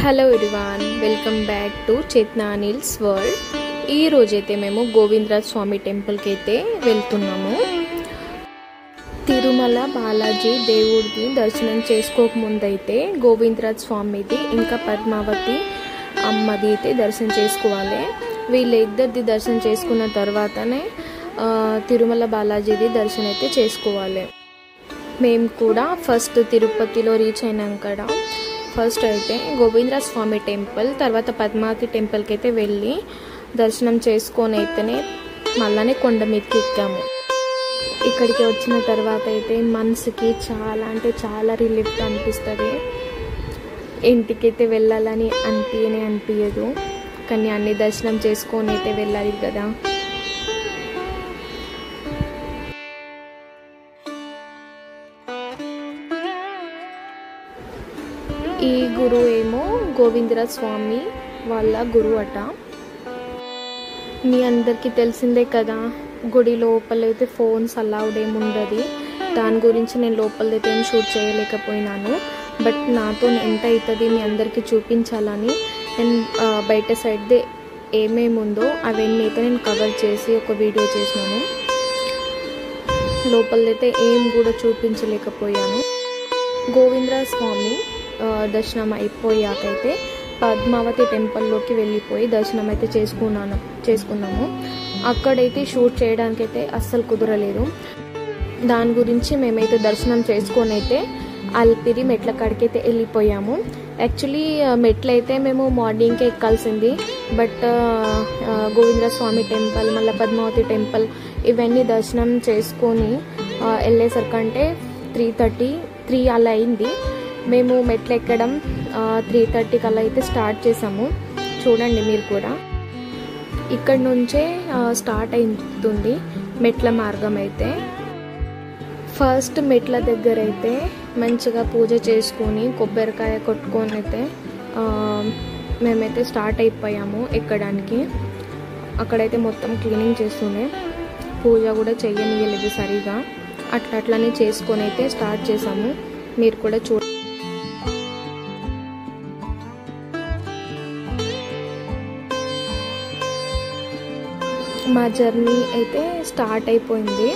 Hello everyone, welcome back to Chetana Anil's world. ఈ రోజైతే మేము గోవిందరాజ్ స్వామి టెంపుల్కి అయితే వెళ్తున్నాము. తిరుమల బాలాజీ దేవుడికి దర్శనం చేసుకోకముందైతే గోవిందరాజ్ స్వామిది ఇంకా పద్మావతి అమ్మది అయితే దర్శనం చేసుకోవాలి. వీళ్ళిద్దరిది దర్శనం చేసుకున్న తర్వాతనే తిరుమల బాలాజీది దర్శనం అయితే చేసుకోవాలి. మేము కూడా ఫస్ట్ తిరుపతిలో రీచ్ అయినాక ఫస్ట్ అయితే గోవిందరాజ్ స్వామి టెంపుల్, తర్వాత పద్మావతి టెంపుల్కి అయితే వెళ్ళి దర్శనం చేసుకొని అయితేనే మళ్ళీ కొండ మీదకి ఎక్కాము. ఇక్కడికి వచ్చిన తర్వాత అయితే మనసుకి చాలా అంటే చాలా రిలీఫ్గా అనిపిస్తుంది. ఇంటికైతే వెళ్ళాలని అనిపించదు, కానీ అన్ని దర్శనం చేసుకొని అయితే వెళ్ళాలి కదా. ఈ గురువు ఏమో గోవిందరాజ్ స్వామి వాళ్ళ గురువు అట. మీ అందరికీ తెలిసిందే కదా, గుడి లోపలైతే ఫోన్స్ అలౌడ్ ఏముండదు. దాని గురించి నేను లోపలైతే ఏం షూట్ చేయలేకపోయినాను. బట్ నాతో ఎంత అవుతుంది మీ అందరికీ చూపించాలని నేను బయట సైడ్దే ఏమేమి ఉందో అవన్నీ అయితే నేను కవర్ చేసి ఒక వీడియో చేసినాను. లోపలైతే ఏం కూడా చూపించలేకపోయాను. గోవిందరాజ్ స్వామి దర్శనం అయిపోయాకైతే పద్మావతి టెంపుల్లోకి వెళ్ళిపోయి దర్శనం అయితే చేసుకున్నాము. అక్కడైతే షూట్ చేయడానికి అయితే అస్సలు కుదరలేదు. దాని గురించి మేమైతే దర్శనం చేసుకొని అయితే అల్పిరి మెట్ల కాడికి అయితే వెళ్ళిపోయాము. యాక్చువల్లీ మెట్లు అయితే మేము మార్నింగ్కే ఎక్కాల్సింది. బట్ గోవిందరాజ్ స్వామి టెంపుల్ మళ్ళీ పద్మావతి టెంపుల్ ఇవన్నీ దర్శనం చేసుకొని వెళ్ళేసరికంటే 3:30 అలా అయింది. మేము మెట్లు ఎక్కడం 3:30 కల్లా అయితే స్టార్ట్ చేసాము. చూడండి మీరు కూడా, ఇక్కడ నుంచే స్టార్ట్ అవుతుంది మెట్ల మార్గం అయితే. ఫస్ట్ మెట్ల దగ్గర అయితే మంచిగా పూజ చేసుకొని కొబ్బరికాయ కొట్టుకొని అయితే మేమైతే స్టార్ట్ అయిపోయాము ఎక్కడానికి. అక్కడైతే మొత్తం క్లీనింగ్ చేస్తూనే పూజ కూడా చెయ్యనియలేదు సరిగా. అట్లనే చేసుకొని అయితే స్టార్ట్ చేసాము. మీరు కూడా మా జర్నీ అయితే స్టార్ట్ అయిపోయింది.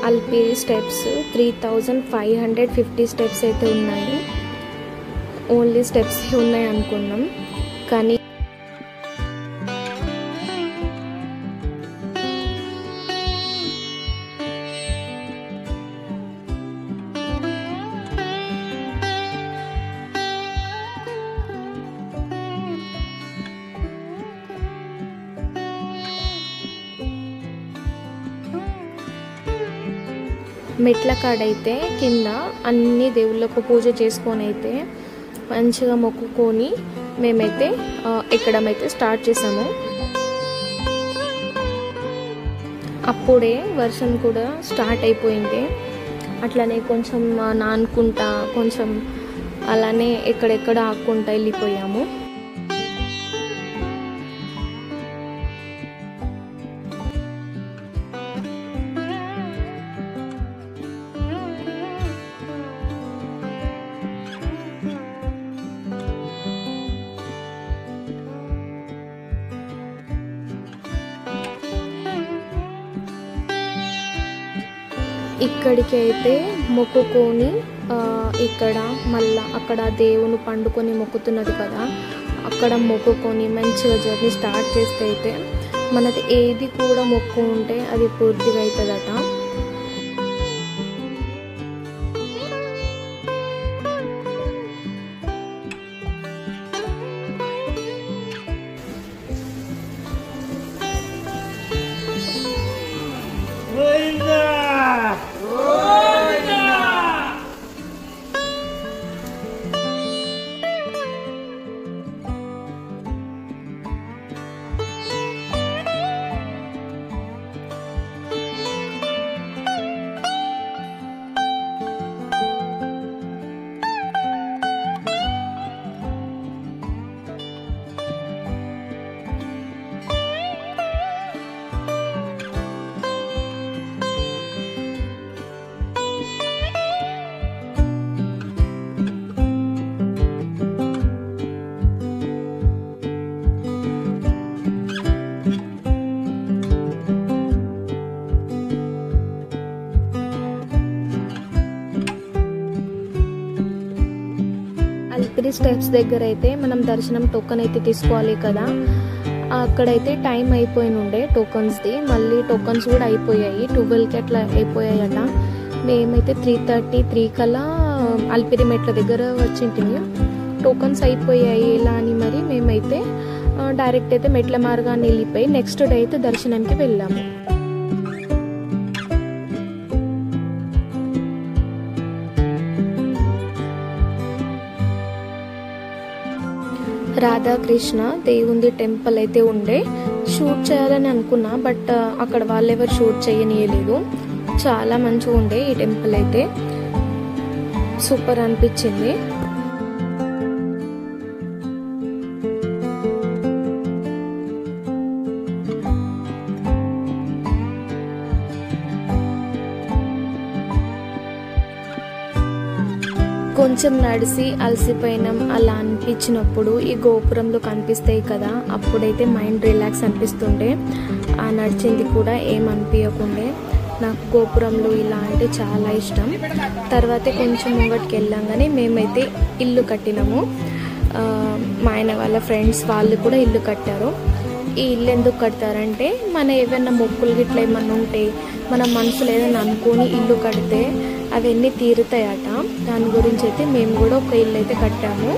అల్పిరి స్టెప్స్ 3550 స్టెప్స్ అయితే ఉన్నాయి. ఓన్లీ స్టెప్స్ ఉన్నాయి అనుకున్నాం, కానీ మెట్ల కాడైతే కింద అన్ని దేవుళ్ళకు పూజ చేసుకొని అయితే మంచిగా మొక్కుకొని మేమైతే ఎక్కడం అయితే స్టార్ట్ చేసాము. అప్పుడే వర్షం కూడా స్టార్ట్ అయిపోయింది. అట్లనే కొంచెం నానుకుంటా కొంచెం అలానే ఎక్కడెక్కడ ఆక్కుంటా వెళ్ళిపోయాము. ఇక్కడికి అయితే మొక్కుకొని ఇక్కడ మళ్ళా అక్కడ దేవుని పండుకొని మొక్కుతున్నది కదా, అక్కడ మొక్కుకొని మంచిగా జర్నీ స్టార్ట్ చేస్తే అయితే మనది ఏది కూడా మొక్కు ఉంటే అది పూర్తిగా అవుతుందట. అల్పిరి స్టెప్స్ దగ్గర అయితే మనం దర్శనం టోకెన్ అయితే తీసుకోవాలి కదా, అక్కడైతే టైం అయిపోయి ఉండే టోకన్స్ది. మళ్ళీ టోకన్స్ కూడా అయిపోయాయి, 12కి అట్లా అయిపోయాయట. మేమైతే 3:33 కల్లా అల్పిరి మెట్ల దగ్గర వచ్చింటిమి. టోకన్స్ అయిపోయాయి ఎలా అని మరి మేమైతే డైరెక్ట్ అయితే మెట్ల మార్గాన్ని వెళ్ళిపోయి నెక్స్ట్ డే అయితే దర్శనంకి వెళ్ళాము. రాధాకృష్ణ దేవుంది టెంపుల్ అయితే ఉండే, షూట్ చేయాలని అనుకున్నా, బట్ అక్కడ వాళ్ళెవరు షూట్ చేయనీయలేదు. చాలా మంచిగా ఉండే ఈ టెంపుల్ అయితే, సూపర్ అనిపించింది. కొంచెం నడిచి అలసిపోయినాం అలా అనిపించినప్పుడు ఈ గోపురంలో కనిపిస్తాయి కదా, అప్పుడైతే మైండ్ రిలాక్స్ అనిపిస్తుండే. ఆ నడిచింది కూడా ఏం అనిపించకుండే. నాకు గోపురంలో ఇలా అంటే చాలా ఇష్టం. తర్వాత కొంచెం ముంగటికి వెళ్ళాగానే మేమైతే ఇల్లు కట్టినాము. మా ఆయన వాళ్ళ ఫ్రెండ్స్ వాళ్ళు కూడా ఇల్లు కట్టారు. ఈ ఇల్లు ఎందుకు కడతారంటే మన ఏమైనా మొక్కులు గిట్లా ఏమన్నా ఉంటే మన మనసులో ఏదైనా అనుకొని ఇల్లు కడితే అవన్నీ తీరుతాయట. దాని గురించి అయితే మేము కూడా ఒక ఇల్లు అయితే కట్టాము.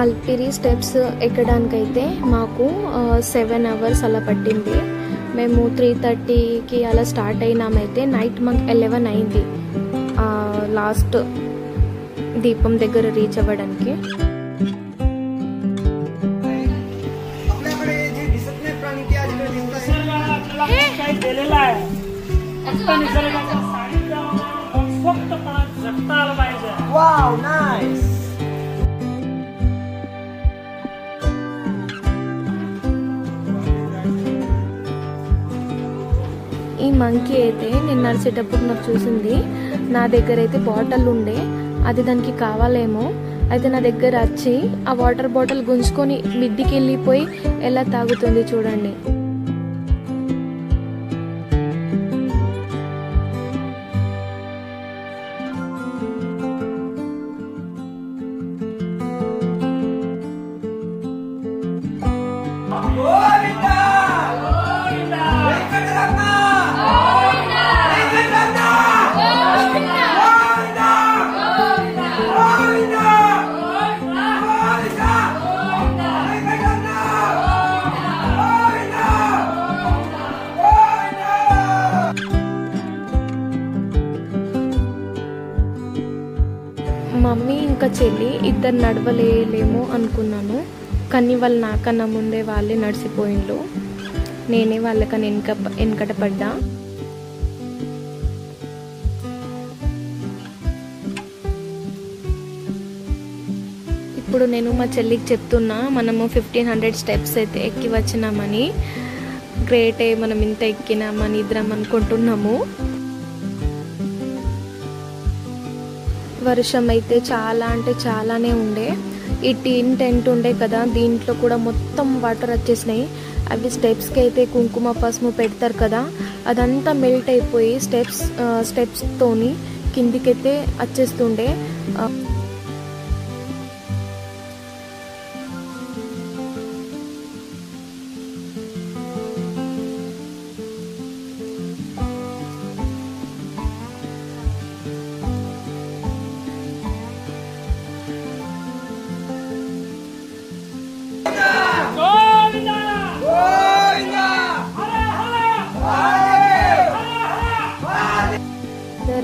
అల్పిరి స్టెప్స్ ఎక్కడానికైతే మాకు 7 hours అలా పట్టింది. మేము 3:30కి అలా స్టార్ట్ అయినామైతే నైట్ మాకు 11 అయింది లాస్ట్ దీపం దగ్గర రీచ్ అవ్వడానికి. ఈ మంకీ అయితే నేను నడిచేటప్పుడు నాకు చూసింది. నా దగ్గర అయితే బాటిల్ ఉండే, అది దానికి కావాలేమో, అయితే నా దగ్గర వచ్చి ఆ వాటర్ బాటిల్ గుంజుకొని మిద్దికి వెళ్ళిపోయి ఎలా తాగుతుంది చూడండి. మమ్మీ ఇంకా చెల్లి ఇద్దరు నడవలేమో అనుకున్నాను, కానీ వాళ్ళు నాకన్నా ముందే వాళ్ళే నడిచిపోయిండ్రు. నేనే వాళ్ళకన్నా వెనకట పడ్డా. ఇప్పుడు నేను మా చెల్లికి చెప్తున్నా, మనము 1500 స్టెప్స్ అయితే ఎక్కి వచ్చినామని. గ్రేటే, మనం ఇంత ఎక్కినామని ఇద్దరం అనుకుంటున్నాము. వర్షం అయితే చాలా అంటే చాలానే ఉండే. ఈ టీన్ టెంట్ ఉండే కదా, దీంట్లో కూడా మొత్తం వాటర్ వచ్చేసినాయి. అవి స్టెప్స్కి అయితే కుంకుమ పసుపు పెడతారు కదా, అదంతా మెల్ట్ అయిపోయి స్టెప్స్తోని కిందికైతే వచ్చేస్తుండే.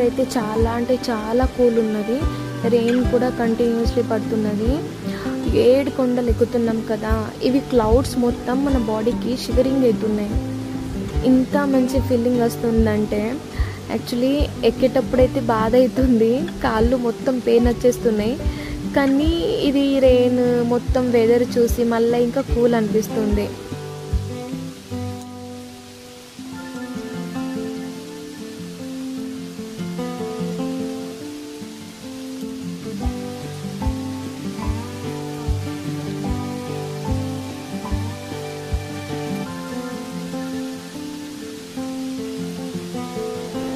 అయితే చాలా అంటే చాలా కూల్ ఉన్నది. రెయిన్ కూడా కంటిన్యూస్లీ పడుతున్నది. 7 కొండలు ఎక్కుతున్నాం కదా, ఇవి క్లౌడ్స్ మొత్తం మన బాడీకి షివరింగ్ అవుతున్నాయి. ఇంత మంచి ఫీలింగ్ వస్తుందంటే, యాక్చువల్లీ ఎక్కేటప్పుడైతే బాధ అవుతుంది, కాళ్ళు మొత్తం పెయిన్ వచ్చేస్తున్నాయి. కానీ ఇది రెయిన్ మొత్తం వెదర్ చూసి మళ్ళీ ఇంకా కూల్ అనిపిస్తుంది.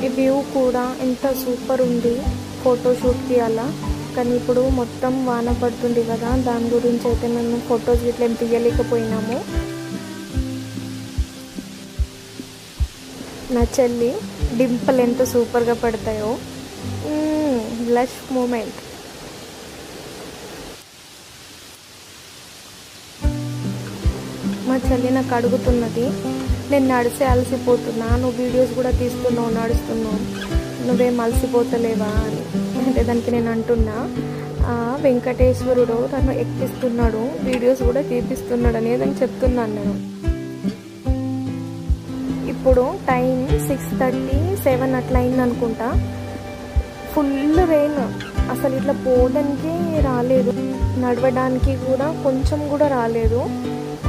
ఈ వ్యూ కూడా ఎంత సూపర్ ఉంది ఫోటోషూట్కి అలా. కానీ ఇప్పుడు మొత్తం వాన పడుతుంది కదా, దాని గురించి అయితే మేము ఫొటోస్ ఇట్లా ఏం తీయలేకపోయినాము. నా చెల్లి డింపుల్ ఎంత సూపర్గా పడతాయో, బ్లష్ మూమెంట్. మా చెల్లి నాకు అడుగుతున్నది, నేను నడిసే అలసిపోతున్నా, నువ్వు వీడియోస్ కూడా తీస్తున్నావు నడుస్తున్నావు, నువ్వేం అలసిపోతలేవా అని. అంటే దానికి నేను అంటున్నా, వెంకటేశ్వరుడు తను ఎక్కిస్తున్నాడు, వీడియోస్ కూడా తీపిస్తున్నాడు అనేది అని చెప్తున్నాను నేను. ఇప్పుడు టైం 6:37 అట్లా అయింది అనుకుంటా. ఫుల్ రెయిన్, అసలు ఇట్లా పోవడానికి రాలేదు, నడవడానికి కూడా కొంచెం కూడా రాలేదు.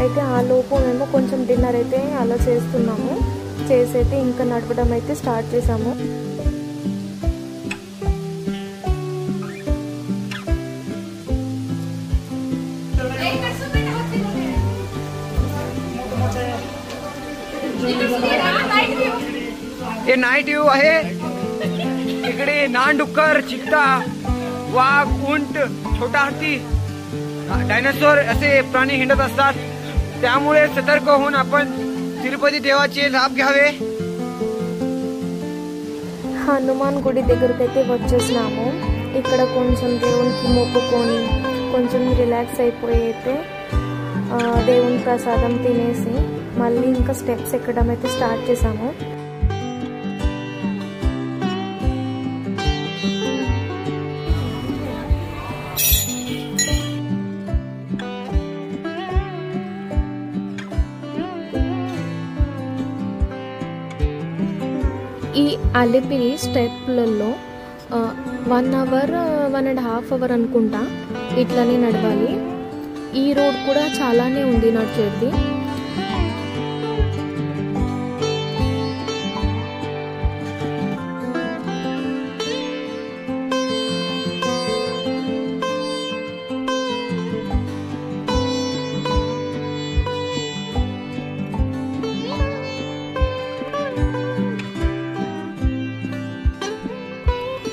అయితే ఆ లోపు మేము కొంచెం డిన్నర్ అయితే అలా చేస్తున్నాము, చేసైతే ఇంకా నడవడం అయితే స్టార్ట్ చేసాము. हे नाईट व्यू आहे. इकडे नांडुक्कर, चित्ता, वाघ, उंट, छोटा हत्ती, डायनासोर असे प्राणी हिंडत असतात. त्यामुळे सतर्क होऊन आपण तिरुपती देवाचे लाभ घ्यावे. హనుమాన్ గుడి దగ్గరికి అయితే వచ్చేసినాము. ఇక్కడ కొంచెం దేవునికి మొక్కుకొని కొంచెం రిలాక్స్ అయిపోయి అయితే దేవుని ప్రసాదం తినేసి మళ్ళీ ఇంకా స్టెప్స్ ఎక్కడం అయితే స్టార్ట్ చేసాము. ఈ అలిపిరి స్టెప్లలో 1 అవర్ 1.5 అవర్ అనుకుంటా ఇట్లానే నడవాలి. ఈ రోడ్ కూడా చాలానే ఉంది నడిచేది.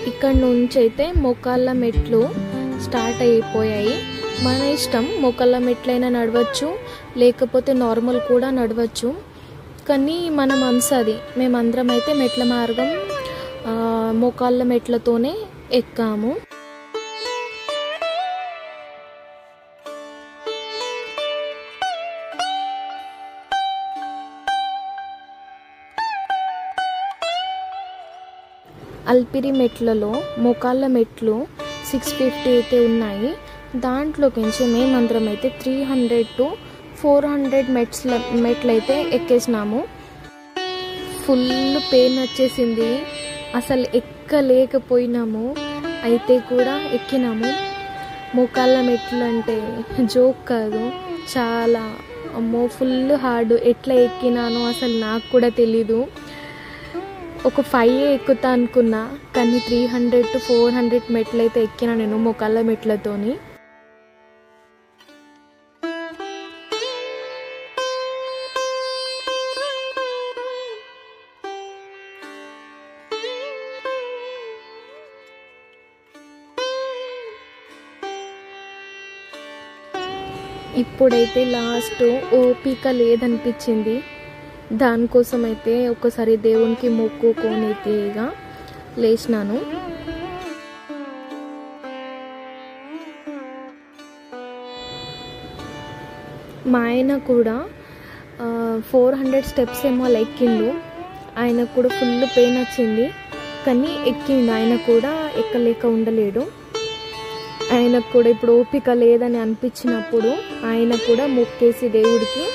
ఇక్కడ నుంచి అయితే మోకాళ్ళ మెట్లు స్టార్ట్ అయిపోయాయి. మన ఇష్టం, మోకాళ్ళ మెట్లైనా నడవచ్చు, లేకపోతే నార్మల్ కూడా నడవచ్చు. కానీ మన మనసు అది. మేమందరం అయితే మెట్ల మార్గం మోకాళ్ళ మెట్లతోనే ఎక్కాము. అల్పిరి మెట్లలో మోకాళ్ళ మెట్లు 650 అయితే ఉన్నాయి. దాంట్లోకించి మేమందరం అయితే 300 to 400 మెట్లు అయితే ఎక్కేసినాము. ఫుల్ పెయిన్ వచ్చేసింది, అసలు ఎక్కలేకపోయినాము. అయితే కూడా ఎక్కినాము. మోకాళ్ళ మెట్లు అంటే జోక్ కాదు, చాలా అమ్మో ఫుల్ హార్డ్. ఎట్లా ఎక్కినానో అసలు నాకు కూడా తెలీదు. ఒక 5 ఎక్కుతా అనుకున్నా, కానీ 300 to 400 మెట్లు అయితే ఎక్కినా నేను మోకాళ్ళ మెట్లతోని. ఇప్పుడైతే లాస్ట్ ఓపిక లేదనిపించింది. దానికోసం అయితే ఒకసారి దేవునికి మొక్కుకొని తీయగా లేచినాను. మా ఆయన కూడా 400 స్టెప్స్ ఏమో ఎక్కిండు. ఆయనకు కూడా ఫుల్ పెయిన్ వచ్చింది, కానీ ఎక్కిండు. ఆయన కూడా ఎక్కలేక ఉండలేడు. ఆయనకు కూడా ఇప్పుడు ఓపిక లేదని అనిపించినప్పుడు ఆయన కూడా మొక్కేసి దేవుడికి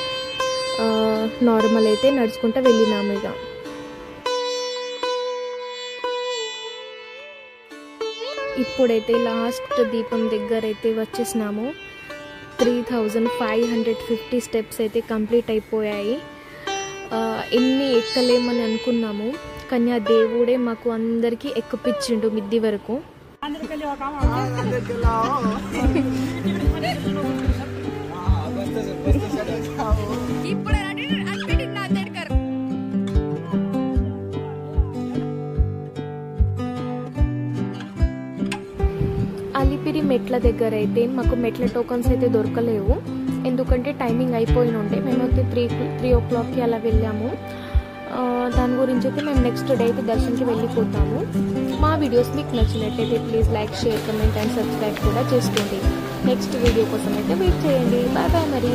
నార్మల్ అయితే నడుచుకుంటూ వెళ్ళినాము. ఇక ఇప్పుడైతే లాస్ట్ దీపం దగ్గర అయితే వచ్చేసినాము. 3550 స్టెప్స్ అయితే కంప్లీట్ అయిపోయాయి. ఎన్ని ఎక్కలేమని అనుకున్నాము, కానీ ఆ దేవుడే మాకు అందరికీ ఎక్కిపించిండు మిద్ది వరకు. అలిపిరి మెట్ల దగ్గర అయితే మాకు మెట్ల టోకన్స్ అయితే దొరకలేవు, ఎందుకంటే టైమింగ్ అయిపోయి ఉండే. మేమైతే 3 o'clockకి అలా వెళ్ళాము. దాని గురించి అయితే మేము నెక్స్ట్ డే అయితే దర్శనంకి వెళ్ళిపోతాము. మా వీడియోస్ మీకు నచ్చినట్టయితే please like, share, comment and subscribe కూడా చేసుకోండి. నెక్స్ట్ వీడియో కోసం అయితే వెయిట్ చేయండి. బాయ్ బాయ్ మరి.